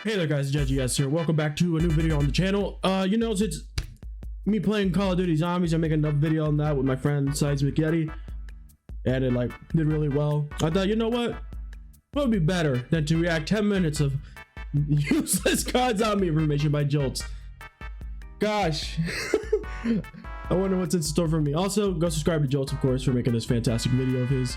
Hey there guys, JGS here. Welcome back to a new video on the channel. Since me playing Call of Duty Zombies, I'm making another video on that with my friend Seismic Yeti, and it did really well. I thought, you know what would be better than to react 10 minutes of useless COD zombie information by Jolts. Gosh. I wonder what's in store for me. Also, go subscribe to Jolts, of course, for making this fantastic video of his,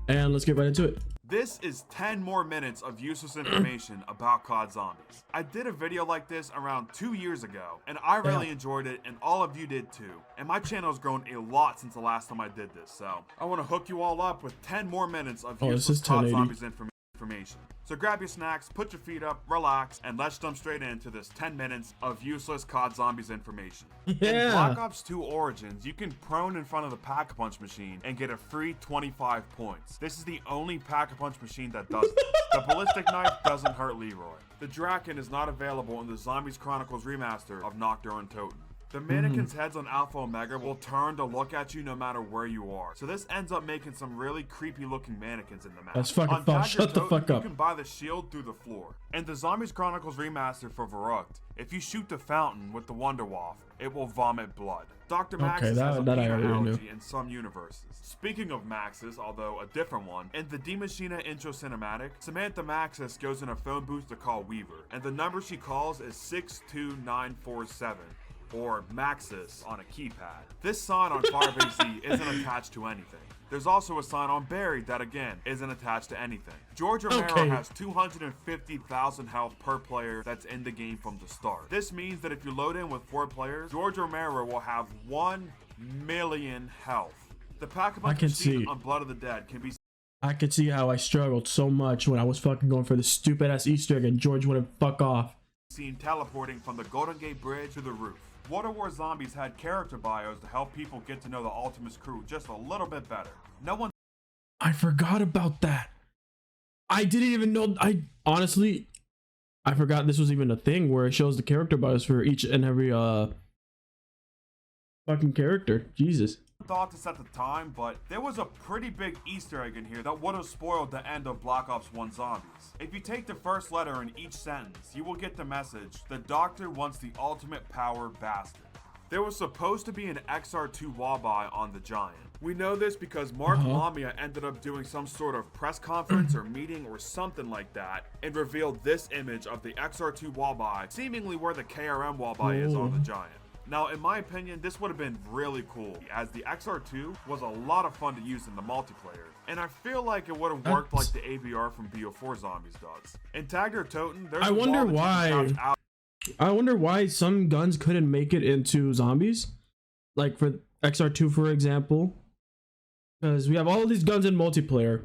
and let's get right into it. This is 10 more minutes of useless information about COD Zombies. I did a video like this around 2 years ago, and I really enjoyed it, and all of you did too. And my channel has grown a lot since the last time I did this, so I want to hook you all up with 10 more minutes of useless COD Zombies information. So grab your snacks, put your feet up, relax, and let's jump straight into this 10 minutes of useless COD Zombies information. In Black Ops 2 Origins, you can prone in front of the Pack-a-Punch machine and get a free 25 points. This is the only Pack-a-Punch machine that does this. The ballistic knife doesn't hurt Leroy. The Draken is not available in the Zombies Chronicles remaster of Nocturne and Toten. The mannequins' heads on Alpha Omega will turn to look at you no matter where you are. So this ends up making some really creepy looking mannequins in the map. That's fucking false. Shut the fuck up. You can buy the shield through the floor. And the Zombies Chronicles remaster for Verrückt, if you shoot the fountain with the Wunderwaffe, it will vomit blood. Dr. Maxis has a peanut allergy in some universes. Speaking of Maxis, although a different one, in the Die Maschine intro cinematic, Samantha Maxis goes in a phone booth to call Weaver, and the number she calls is 62947. Or Maxis on a keypad. This sign on Firebase isn't attached to anything. There's also a sign on Buried that again isn't attached to anything. George Romero has 250,000 health per player that's in the game from the start. This means that if you load in with 4 players, George Romero will have 1 million health. The Pack-a-Punch machine on Blood of the Dead can be. I could see how I struggled so much when I was fucking going for the stupid ass Easter egg and George wouldn't fuck off. Seen teleporting from the Golden Gate Bridge to the roof. Water War Zombies had character bios to help people get to know the Ultimates crew just a little bit better. I forgot about that. I didn't even know. I forgot this was even a thing where it shows the character bios for each and every fucking character. Jesus. Thought this at the time, but there was a pretty big Easter egg in here that would have spoiled the end of Black Ops 1 Zombies. If you take the first letter in each sentence, you will get the message, the doctor wants the ultimate power bastard. There was supposed to be an XR2 Wabai on the Giant. We know this because Mark Lamia ended up doing some sort of press conference or meeting or something like that and revealed this image of the XR2 Wabai, seemingly where the KRM Wabai is on the Giant. Now, in my opinion, this would have been really cool, as the XR2 was a lot of fun to use in the multiplayer, and I feel like it would have worked like the ABR from BO4 Zombies does. In Tagger Toten, there's I wonder why some guns couldn't make it into Zombies, like for XR2 for example, because we have all of these guns in multiplayer,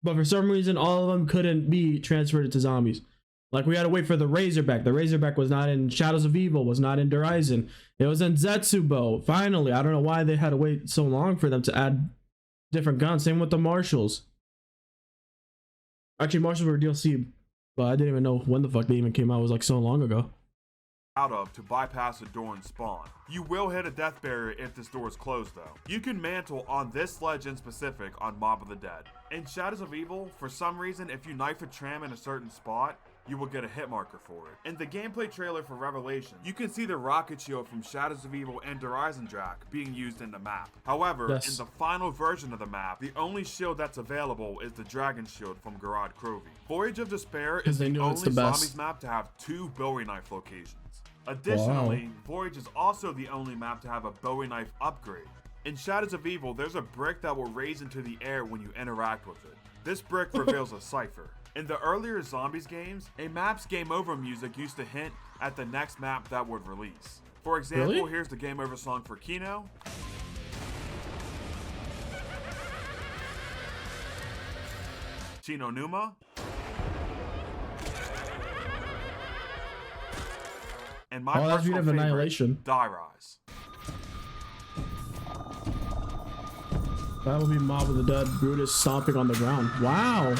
but for some reason all of them couldn't be transferred into Zombies. Like, we had to wait for the Razorback. The Razorback was not in Shadows of Evil, was not in Horizon. It was in Zetsubo. Finally, I don't know why they had to wait so long for them to add different guns. Same with the Marshals. Actually, Marshals were DLC, but I didn't even know when the fuck they even came out. It was like so long ago. Out of to bypass a door and spawn. You will hit a death barrier if this door is closed though. You can mantle on this ledge in specific on Mob of the Dead. In Shadows of Evil, for some reason, if you knife a tram in a certain spot, you will get a hit marker for it. In the gameplay trailer for Revelation, you can see the rocket shield from Shadows of Evil and Horizon Drac being used in the map. However, in the final version of the map, the only shield that's available is the Dragon Shield from Garad Krovi. Voyage of Despair is the only Zombies map to have 2 Bowie knife locations. Additionally, Voyage is also the only map to have a Bowie knife upgrade. In Shadows of Evil, there's a brick that will raise into the air when you interact with it. This brick reveals a cipher. In the earlier Zombies games, a map's game over music used to hint at the next map that would release. For example, here's the game over song for Kino. Chino Numa. And my personal favorite, Annihilation. Die Rise. That would be Mob of the Dead, Brutus stomping on the ground. Wow.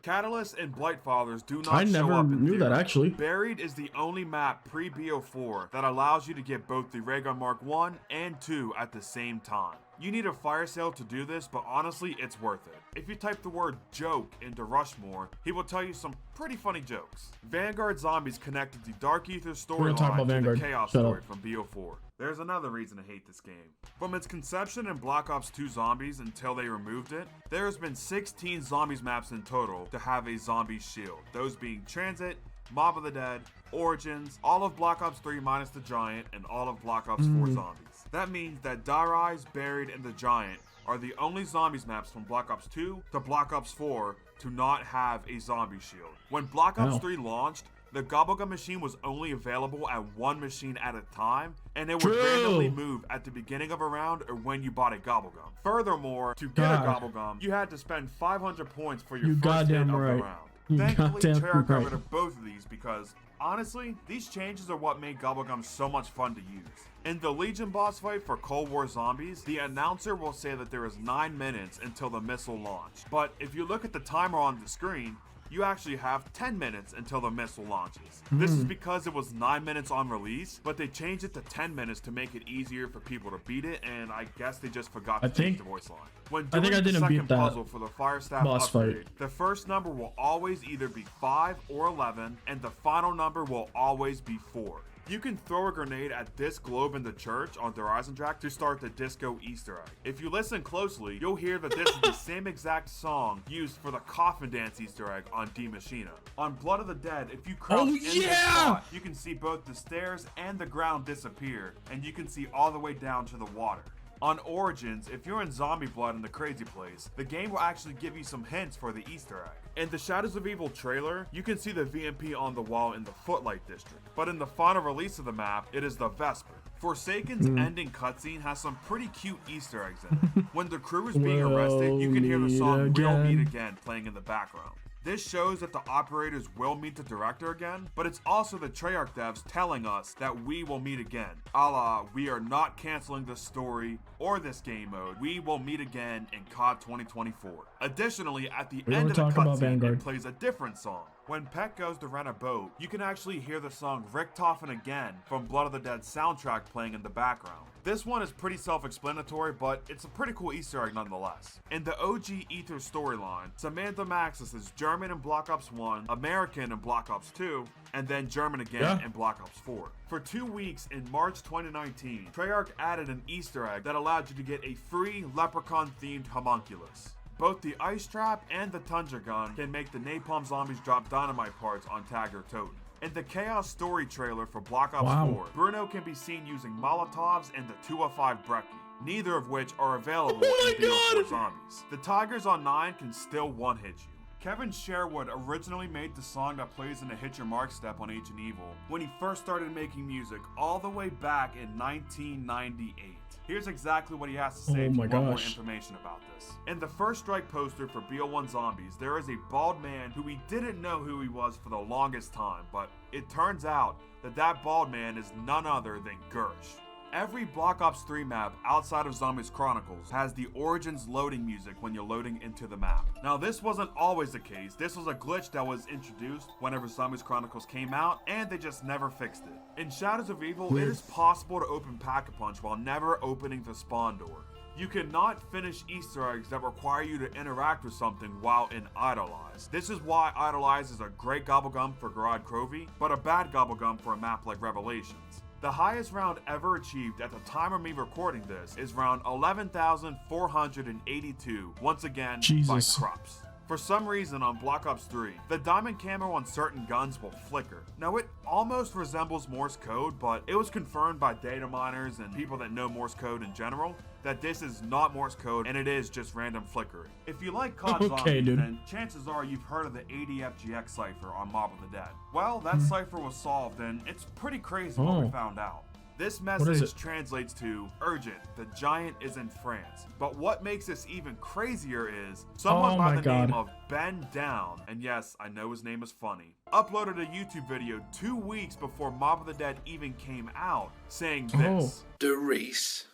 Catalyst and Blightfathers do not show up in I never knew that actually. Buried is the only map pre-BO4 that allows you to get both the Raygun Mark 1 and 2 at the same time. You need a fire sale to do this, but honestly, it's worth it. If you type the word joke into Rushmore, he will tell you some pretty funny jokes. Vanguard Zombies connected the Dark Aether gonna talk storyline about to Vanguard. the Chaos Shut story up. from BO4. There's another reason to hate this game. From its conception in Black Ops 2 Zombies until they removed it, there has been 16 Zombies maps in total to have a zombie shield, those being Transit, Mob of the Dead, Origins, all of Black Ops 3 minus the Giant, and all of Black Ops 4 Zombies. That means that Die Rise, Buried, and the Giant are the only Zombies maps from Black Ops 2 to Black Ops 4 to not have a zombie shield. When Black Ops 3 launched, the Gobblegum machine was only available at one machine at a time, and it would randomly move at the beginning of a round or when you bought a Gobblegum. Furthermore, to get a Gobblegum, you had to spend 500 points for your first hit of the round. Thankfully, Treyarch got rid of both of these because, honestly, these changes are what made Gobblegum so much fun to use. In the Legion boss fight for Cold War Zombies, the announcer will say that there is 9 minutes until the missile launch. But if you look at the timer on the screen, you actually have 10 minutes until the missile launches. This is because it was 9 minutes on release, but they changed it to 10 minutes to make it easier for people to beat it, and I guess they just forgot to change the voice line. When doing the second puzzle for the Fire Staff upgrade, the first number will always either be 5 or 11, and the final number will always be 4. You can throw a grenade at this globe in the church on the Horizon track to start the disco Easter egg. If you listen closely, you'll hear that this is the same exact song used for the coffin dance Easter egg on D Machina. On Blood of the Dead, if you crouch in this spot, you can see both the stairs and the ground disappear, and you can see all the way down to the water. On Origins, if you're in Zombie Blood in the Crazy Place, the game will actually give you some hints for the Easter egg. In the Shadows of Evil trailer, you can see the VMP on the wall in the Footlight District, but in the final release of the map, it is the Vesper. Forsaken's ending cutscene has some pretty cute Easter eggs in it. When the crew is being arrested, you can hear the song We'll Meet Again playing in the background. This shows that the operators will meet the director again, but it's also the Treyarch devs telling us that we will meet again. A la, we are not canceling this story or this game mode. We will meet again in COD 2024. Additionally, at the end of the cutscene, it plays a different song. When Peck goes to rent a boat, you can actually hear the song Richtofen Again from Blood of the Dead soundtrack playing in the background. This one is pretty self-explanatory, but it's a pretty cool Easter egg nonetheless. In the OG Aether storyline, Samantha Maxis is German in Black Ops 1, American in Black Ops 2, and then German again in Black Ops 4. For 2 weeks in March 2019, Treyarch added an Easter egg that allowed you to get a free Leprechaun-themed homunculus. Both the Ice Trap and the Tundra Gun can make the Napalm Zombies drop dynamite parts on Tagger Toten. In the Chaos story trailer for Black Ops 4, Bruno can be seen using Molotovs and the 205 Brecci, neither of which are available in BO4 Zombies. The Tigers on 9 can still one-hit you. Kevin Sherwood originally made the song that plays in the Hit Your Mark step on Ancient Evil when he first started making music all the way back in 1998. Here's exactly what he has to say if you want more information about this. In the First Strike poster for BO1 Zombies, there is a bald man who we didn't know who he was for the longest time, but it turns out that that bald man is none other than Gersh. Every Black Ops 3 map outside of Zombies Chronicles has the Origins loading music when you're loading into the map. Now this wasn't always the case. This was a glitch that was introduced whenever Zombies Chronicles came out, and they just never fixed it. In Shadows of Evil, it is possible to open Pack-a-Punch while never opening the spawn door. You cannot finish Easter eggs that require you to interact with something while in Idolize. This is why Idolize is a great gobblegum for Garad Crovey, but a bad gobblegum for a map like Revelations. The highest round ever achieved at the time of me recording this is round 11,482, once again by Crops. For some reason on Black Ops 3, the diamond camo on certain guns will flicker. Now it almost resembles Morse code, but it was confirmed by data miners and people that know Morse code in general that this is not Morse code and it is just random flickering. If you like COD Zombies, then chances are you've heard of the ADFGX cipher on Mob of the Dead. Well, that cipher was solved and it's pretty crazy what we found out. This message translates to urgent, the giant is in France. But what makes this even crazier is someone by the name of Ben Down, and yes, I know his name is funny, uploaded a YouTube video 2 weeks before Mob of the Dead even came out saying this. The race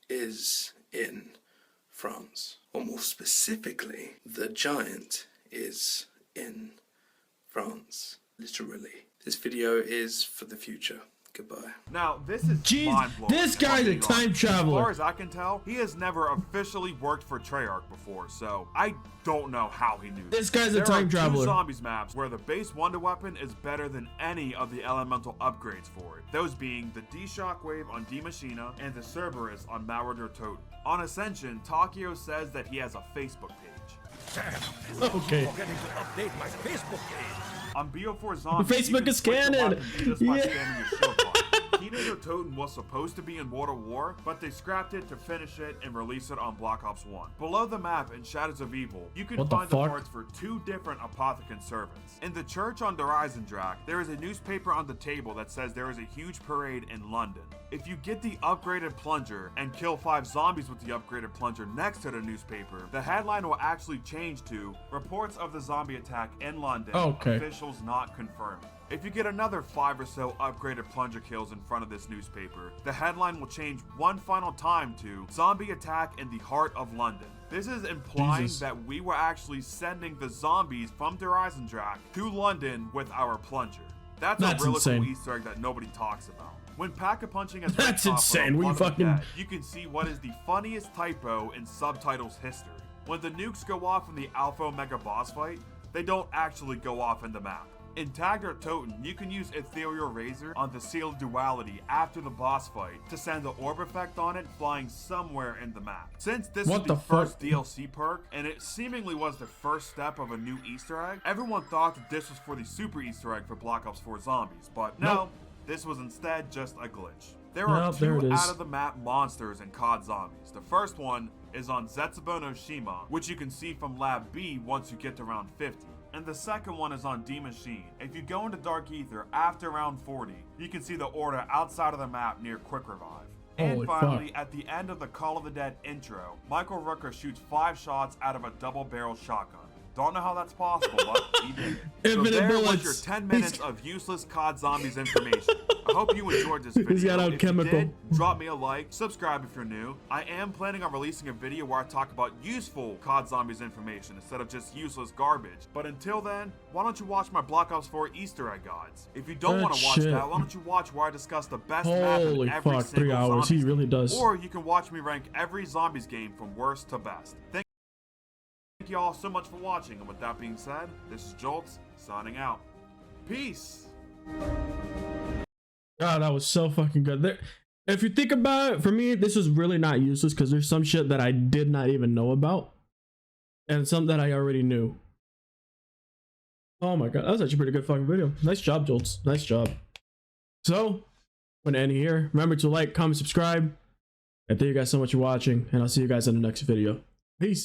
is in France. Or more specifically, the giant is in France. Literally. This video is for the future. Goodbye. Now, this is Jeez, mind-blowing. this guy's a time As traveler. far as I can tell, he has never officially worked for Treyarch before, so I don't know how he knew This guy's a There time are two traveler. zombies maps where the base Wonder Weapon is better than any of the elemental upgrades for it. Those being the D-Shockwave on D Machina and the Cerberus on Mauer der Toten. On Ascension, Takio says that he has a Facebook page. Okay. Forgetting to update my Facebook page. On BO4 Zombies, Facebook you can is switch your canon. weapons just by Yeah. spamming your shield button. Kino der Toten was supposed to be in World of War, but they scrapped it to finish it and release it on Black Ops 1. Below the map in Shadows of Evil, you can What the find the fuck? parts for 2 different Apothicon servants. In the church on Der Eisendrache, there is a newspaper on the table that says there is a huge parade in London. If you get the upgraded plunger and kill 5 zombies with the upgraded plunger next to the newspaper, the headline will actually change to "Reports of the zombie attack in London, Okay. officials not confirming." If you get another 5 or so upgraded plunger kills in front of this newspaper, the headline will change one final time to "Zombie attack in the heart of London." This is implying Jesus. that we were actually sending the zombies from Der Eisendrache to London with our plunger. That's a really insane. cool Easter egg that nobody talks about. When Pack-a-Punching has That's Red Copper insane. on We Blood of the fucking- Dead, you can see what is the funniest typo in subtitles history. When the nukes go off in the Alpha Omega boss fight, they don't actually go off in the map. In Tag der Toten, you can use Ethereal Razor on the Sealed Duality after the boss fight to send the orb effect on it flying somewhere in the map. Since this What is the the fuck? first DLC perk, and it seemingly was the first step of a new Easter egg, everyone thought that this was for the super Easter egg for Black Ops 4 Zombies, but no, Nope. this was instead just a glitch. There are Nope, there it 2 is. out-of-the-map monsters in COD Zombies. The first one is on Zetsubo no Shima, which you can see from Lab B once you get to round 50. And the second one is on D Machine. If you go into Dark Ether after round 40, you can see the order outside of the map near Quick Revive. And Holy finally, fuck. at the end of the Call of the Dead intro, Michael Rooker shoots 5 shots out of a double-barrel shotgun. Don't know how that's possible, but he did. So Infinite there was bullets. your 10 minutes of useless COD Zombies information. I hope you enjoyed this video. He's got If alchemical. you did, drop me a like, subscribe if you're new. I am planning on releasing a video where I talk about useful COD Zombies information instead of just useless garbage. But until then, why don't you watch my Black Ops 4 Easter egg guides? If you don't Good want to watch shit. that, why don't you watch where I discuss the best map in Holy every fuck, single 3 hours. Zombies He really game. does. Or you can watch me rank every Zombies game from worst to best. Thank you all so much for watching, and with that being said, this is Jolts, signing out. Peace! God, that was so fucking good. There, if you think about it, for me, this was really not useless because there's some shit that I did not even know about, and some that I already knew. Oh my god, that was actually a pretty good fucking video. Nice job, Jolts. Nice job. So, I'm gonna end it here. Remember to like, comment, subscribe, and thank you guys so much for watching, and I'll see you guys in the next video. Peace.